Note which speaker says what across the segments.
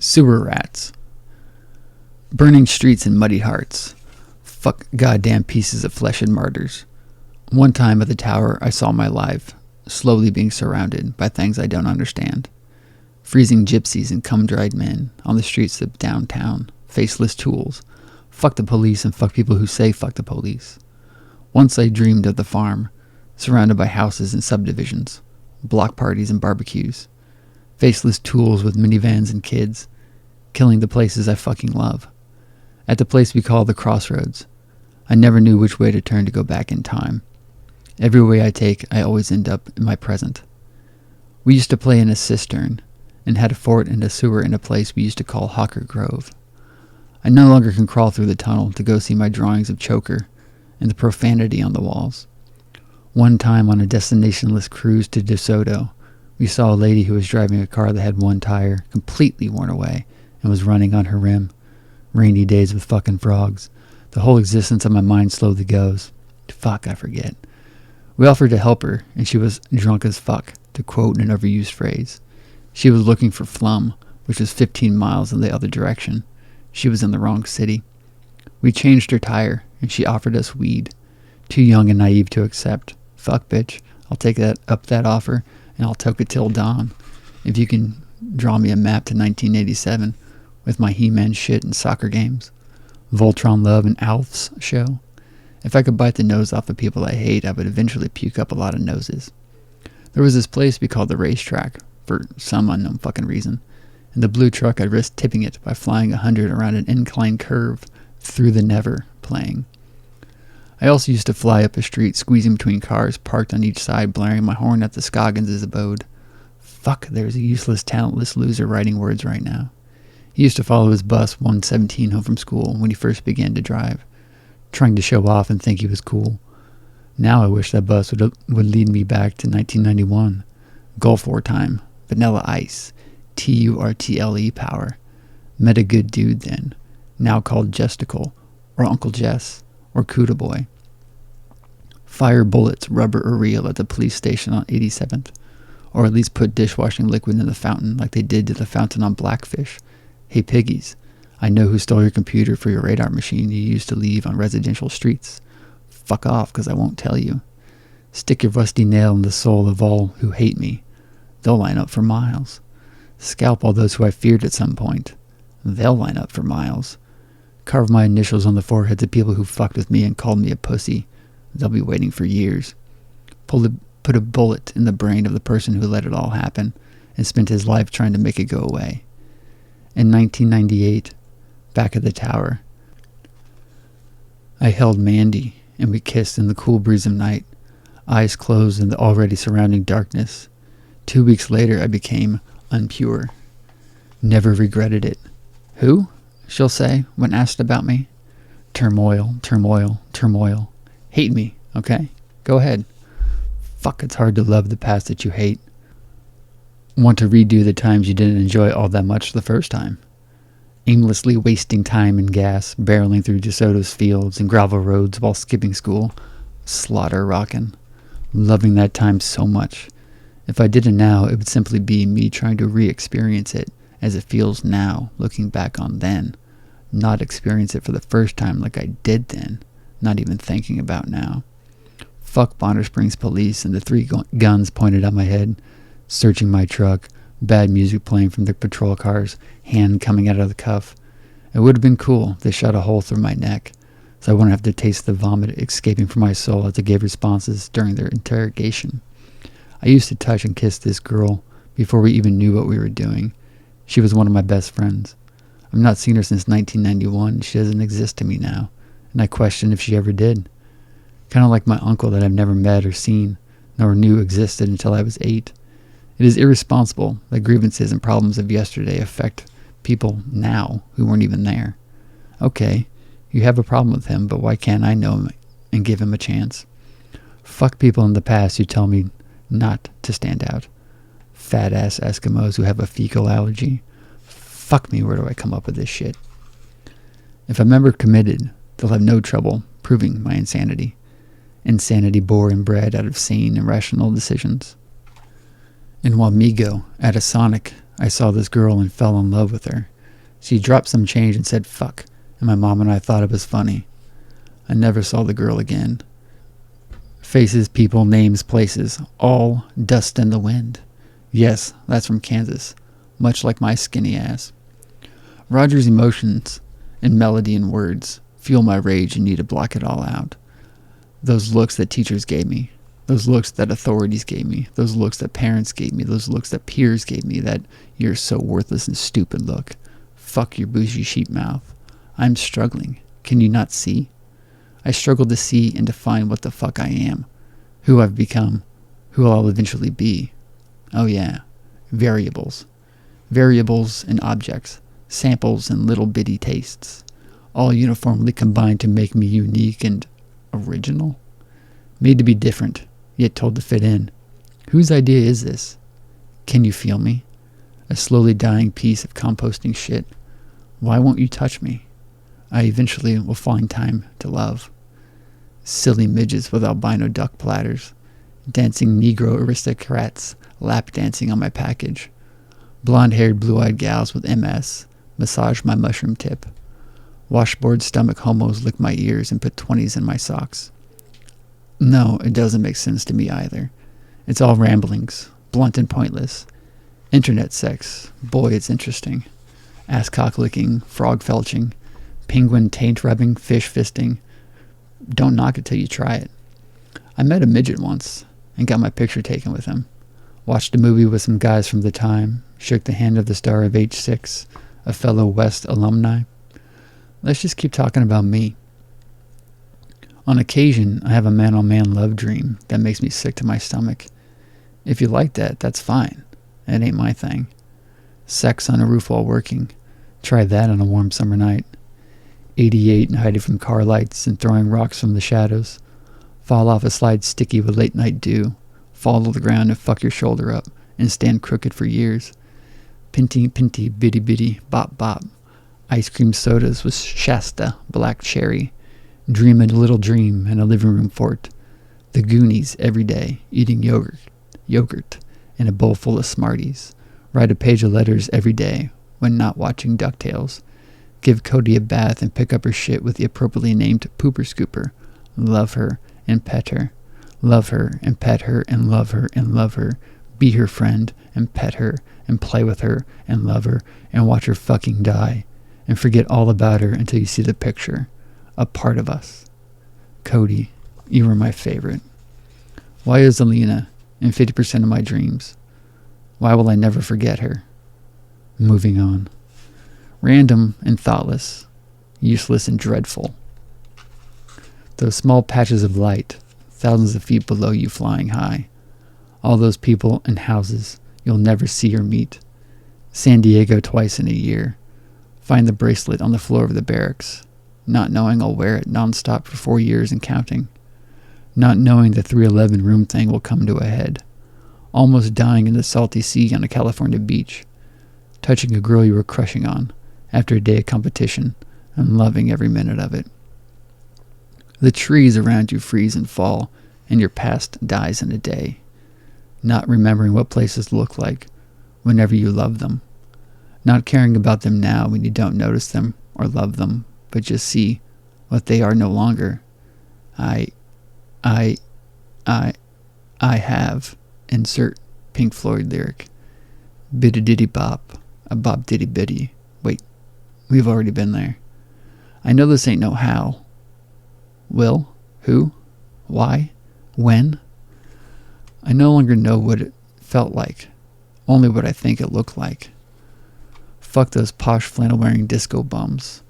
Speaker 1: Sewer rats. Burning streets and muddy hearts. Fuck goddamn pieces of flesh and martyrs. One time at the tower, I saw my life slowly being surrounded by things I don't understand. Freezing gypsies and cum-dried men on the streets of downtown. Faceless tools. Fuck the police and fuck people who say fuck the police. Once I dreamed of the farm, surrounded by houses and subdivisions, block parties and barbecues. Faceless tools with minivans and kids, killing the places I fucking love. At the place we call the Crossroads, I never knew which way to turn to go back in time. Every way I take, I always end up in my present. We used to play in a cistern, and had a fort and a sewer in a place we used to call Hawker Grove. I no longer can crawl through the tunnel to go see my drawings of Choker and the profanity on the walls. One time on a destinationless cruise to DeSoto, we saw a lady who was driving a car that had one tire completely worn away and was running on her rim. Rainy days with fucking frogs. The whole existence of my mind slowly goes. Fuck, I forget. We offered to help her, and she was drunk as fuck, to quote an overused phrase. She was looking for Flum, which was 15 miles in the other direction. She was in the wrong city. We changed her tire, and she offered us weed. Too young and naive to accept. Fuck, bitch. I'll take that offer, and I'll toke it till dawn. If you can draw me a map to 1987 with my He-Man shit and soccer games, Voltron Love and Alf's show. If I could bite the nose off the people I hate, I would eventually puke up a lot of noses. There was this place we called the racetrack, for some unknown fucking reason. In the blue truck, I risked tipping it by flying 100 around an incline curve through the never playing. I also used to fly up a street, squeezing between cars parked on each side, blaring my horn at the Scoggins' abode. Fuck, there's a useless, talentless loser writing words right now. He used to follow his bus 117 home from school when he first began to drive, trying to show off and think he was cool. Now I wish that bus would lead me back to 1991. Gulf War time, Vanilla Ice, TURTLE power. Met a good dude then, now called Jesticle, or Uncle Jess, or Cuda Boy. Fire bullets, rubber or real, at the police station on 87th, or at least put dishwashing liquid in the fountain like they did to the fountain on Blackfish. Hey piggies, I know who stole your computer for your radar machine you used to leave on residential streets. Fuck off, 'cause I won't tell you. Stick your rusty nail in the soul of all who hate me. They'll line up for miles. Scalp all those who I feared at some point. They'll line up for miles. Carve my initials on the foreheads of people who fucked with me and called me a pussy. They'll be waiting for years. Put a bullet in the brain of the person who let it all happen and spent his life trying to make it go away. In 1998, back at the tower, I held Mandy and we kissed in the cool breeze of night, eyes closed in the already surrounding darkness. 2 weeks later, I became unpure. Never regretted it. Who? She'll say when asked about me. Turmoil, turmoil, turmoil. Hate me, okay? Go ahead. Fuck, it's hard to love the past that you hate. Want to redo the times you didn't enjoy all that much the first time. Aimlessly wasting time and gas, barreling through DeSoto's fields and gravel roads while skipping school. Slaughter rockin'. Loving that time so much. If I did it now, it would simply be me trying to re-experience it as it feels now, looking back on then. Not experience it for the first time like I did then, not even thinking about now. Fuck Bonner Springs police and the 3 guns pointed at my head, searching my truck, bad music playing from their patrol cars, hand coming out of the cuff. It would have been cool if they shot a hole through my neck, so I wouldn't have to taste the vomit escaping from my soul as I gave responses during their interrogation. I used to touch and kiss this girl before we even knew what we were doing. She was one of my best friends. I've not seen her since 1991. She doesn't exist to me now, and I question if she ever did. Kind of like my uncle that I've never met or seen, nor knew existed until I was 8. It is irresponsible that grievances and problems of yesterday affect people now who weren't even there. Okay, you have a problem with him, but why can't I know him and give him a chance? Fuck people in the past who tell me not to stand out. Fat-ass Eskimos who have a fecal allergy. Fuck me, where do I come up with this shit? If I'm ever committed, they'll have no trouble proving my insanity. Insanity born and bred out of sane and rational decisions. In Wamego, at a Sonic, I saw this girl and fell in love with her. She dropped some change and said fuck, and my mom and I thought it was funny. I never saw the girl again. Faces, people, names, places, all dust in the wind. Yes, that's from Kansas, much like my skinny ass. Roger's emotions and melody and words fuel my rage and need to block it all out. Those looks that teachers gave me, those looks that authorities gave me, those looks that parents gave me, those looks that peers gave me, that you're so worthless and stupid look. Fuck your bougie sheep mouth. I'm struggling. Can you not see? I struggle to see and define what the fuck I am, who I've become, who I'll eventually be. Oh yeah, variables. Variables and objects, samples and little bitty tastes, all uniformly combined to make me unique and original. Made to be different, yet told to fit in. Whose idea is this? Can you feel me? A slowly dying piece of composting shit. Why won't you touch me? I eventually will find time to love. Silly midgets with albino duck platters. Dancing Negro aristocrats lap dancing on my package. Blonde-haired, blue-eyed gals with MS massage my mushroom tip. Washboard stomach homos lick my ears and put 20s in my socks. No, it doesn't make sense to me either. It's all ramblings, blunt and pointless. Internet sex, boy, it's interesting. Ass cock licking, frog felching, penguin taint rubbing, fish fisting. Don't knock it till you try it. I met a midget once and got my picture taken with him. Watched a movie with some guys from the time, shook the hand of the star of H6, a fellow West alumni. Let's just keep talking about me. On occasion, I have a man-on-man love dream that makes me sick to my stomach. If you like that, that's fine. It ain't my thing. Sex on a roof while working. Try that on a warm summer night. 88 and hiding from car lights and throwing rocks from the shadows. Fall off a slide sticky with late night dew. Fall to the ground and fuck your shoulder up and stand crooked for years. Pinty, pinty, bitty, bitty, bop, bop. Ice cream sodas with Shasta, black cherry. Dream a little dream in a living room fort. The Goonies every day, eating yogurt, in a bowl full of Smarties. Write a page of letters every day when not watching DuckTales. Give Cody a bath and pick up her shit with the appropriately named pooper scooper. Love her and pet her. Love her and pet her and love her and love her. Be her friend and pet her and play with her and love her and watch her fucking die. And forget all about her until you see the picture. A part of us. Cody, you were my favorite. Why is Alina in 50% of my dreams? Why will I never forget her? Moving on. Random and thoughtless. Useless and dreadful. Those small patches of light, thousands of feet below you flying high. All those people and houses you'll never see or meet. San Diego twice in a year. Find the bracelet on the floor of the barracks. Not knowing I'll wear it nonstop for 4 years and counting. Not knowing the 311 room thing will come to a head. Almost dying in the salty sea on a California beach. Touching a girl you were crushing on after a day of competition and loving every minute of it. The trees around you freeze and fall, and your past dies in a day. Not remembering what places look like whenever you love them. Not caring about them now when you don't notice them or love them, but just see what they are no longer. I have, insert Pink Floyd lyric. Biddy diddy bop, a bop diddy biddy. Wait, we've already been there. I know this ain't no how. Will? Who? Why? When? I no longer know what it felt like, only what I think it looked like. Fuck those posh flannel-wearing disco bums.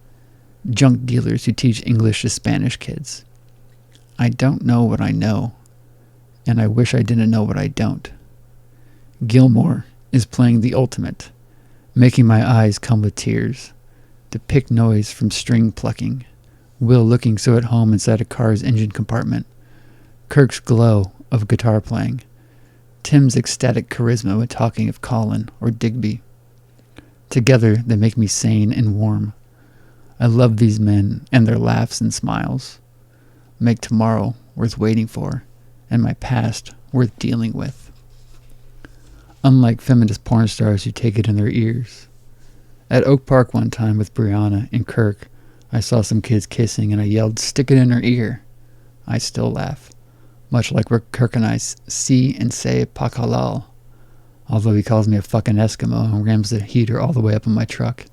Speaker 1: Junk dealers who teach English to Spanish kids. I don't know what I know, and I wish I didn't know what I don't. Gilmore is playing the ultimate, making my eyes come with tears. To pick noise from string plucking. Will looking so at home inside a car's engine compartment. Kirk's glow of guitar playing. Tim's ecstatic charisma when talking of Colin or Digby. Together they make me sane and warm. I love these men and their laughs and smiles. Make tomorrow worth waiting for, and my past worth dealing with. unlike feminist porn stars who take it in their ears. At Oak Park one time with Brianna and Kirk, I saw some kids kissing and I yelled, "Stick it in her ear." I still laugh, much like where Kirk and I see and say "pakalal," although he calls me a fucking Eskimo and rams the heater all the way up in my truck,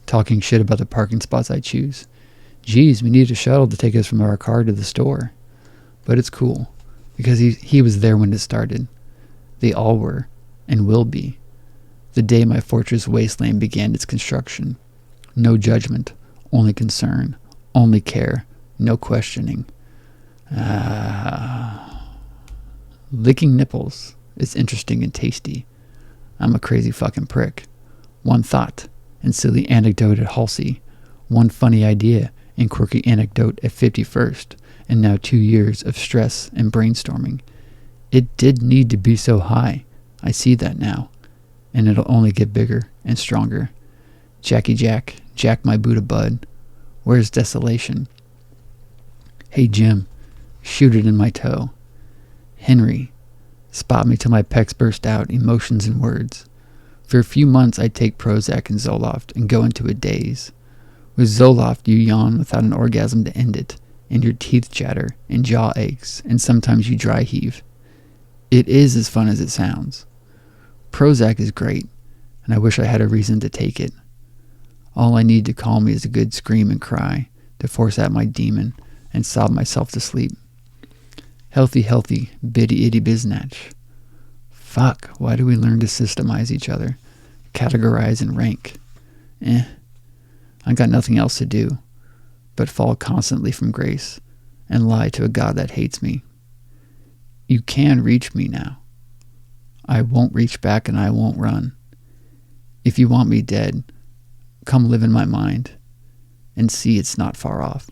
Speaker 1: talking shit about the parking spots I choose. Geez, we need a shuttle to take us from our car to the store. But it's cool, because he was there when it started. They all were, and will be. The day my fortress wasteland began its construction. No judgment, only concern, only care, no questioning. Licking nipples is interesting and tasty. I'm a crazy fucking prick. One thought and silly anecdote at Halsey. One funny idea and quirky anecdote at 51st, and now 2 years of stress and brainstorming. It did need to be so high. I see that now. And it'll only get bigger and stronger. Jackie Jack, Jack my Buddha bud. Where's desolation? Hey Jim, shoot it in my toe. Henry, spot me till my pecs burst out, emotions and words. For a few months I'd take Prozac and Zoloft and go into a daze. With Zoloft, you yawn without an orgasm to end it, and your teeth chatter, and jaw aches, and sometimes you dry heave. It is as fun as it sounds. Prozac is great, and I wish I had a reason to take it. All I need to calm me is a good scream and cry, to force out my demon, and sob myself to sleep. Healthy, bitty itty biznatch. Fuck, why do we learn to systemize each other, categorize and rank? I got nothing else to do but fall constantly from grace and lie to a God that hates me. You can reach me now. I won't reach back and I won't run. If you want me dead, come live in my mind and see it's not far off.